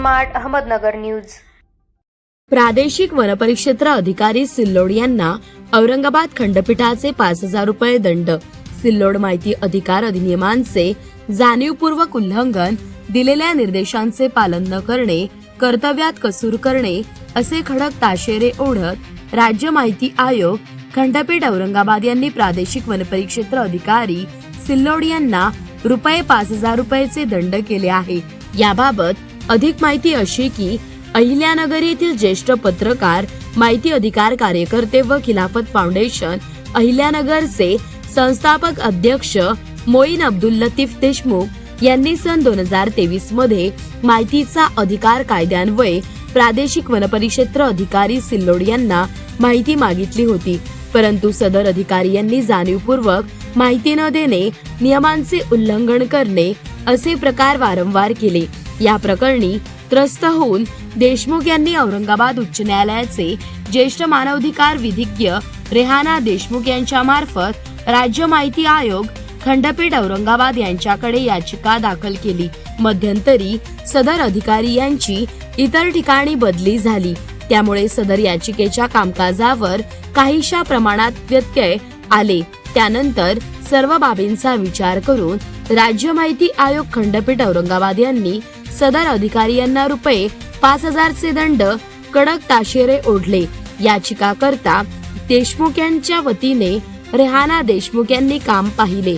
Smart Ahmednagar news. प्रादेशिक वनपरिक्षेत्र अधिकारी सिल्लोड यांना औरंगाबाद खंडपीठाचे 5,000 रुपये दंड। सिल्लोड माहिती अधिकार अधिनियमांचे जाणीवपूर्वक उल्लंघन, दिलेल्या निर्देशांचे पालन न करणे, कर्तव्यात कसूर करणे असे खडक ताशेरे ओढत राज्य माहिती आयोग खंडपीठ औरंगाबाद यांनी प्रादेशिक वनपरिक्षेत्र अधिकारी सिल्लोड यांना रुपये 5,000 रुपयेचे दंड केले आहे। याबाबत अधिक माहिती अशी की अहिल्यानगर येथील ज्येष्ठ पत्रकार, माहिती अधिकार कार्यकर्ते व खिलाफत फाउंडेशन अहिल्यानगरचे संस्थापक अध्यक्ष मोईन अब्दुल लतीफ देशमुख यांनी सन 2023 मध्ये माहितीचा अधिकार कायद्यान्वये प्रादेशिक वनपरिक्षेत्र अधिकारी सिल्लोड यांना माहिती मागितली होती, परंतु सदर अधिकारी यांनी जाणीवपूर्वक माहिती न देणे, नियमांचे उल्लंघन करणे असे प्रकार वारंवार केले। या प्रकरणी त्रस्त होऊन देशमुख यांनी औरंगाबाद उच्च न्यायालयाचे ज्येष्ठ मानवाधिकार विधिज्ञ रेहाना देशमुख यांच्या मार्फत राज्य माहिती आयोग खंडपीठ औरंगाबाद यांच्याकडे याचिका दाखल केली। मध्यंतरी सदर अधिकारी यांची इतर ठिकाणी बदली झाली, त्यामुळे सदर याचिकेच्या कामकाजावर काहीशा प्रमाणात व्यत्यय आले। त्यानंतर सर्व बाबींचा विचार करून राज्य माहिती आयोग खंडपीठ औरंगाबाद यांनी सदर अधिकारी यांना रुपये 5,000 चे दंड, कडक ताशेरे ओढले। याचिकाकर्ता देशमुख यांच्या वतीने रेहाना देशमुख यांनी काम पाहिले।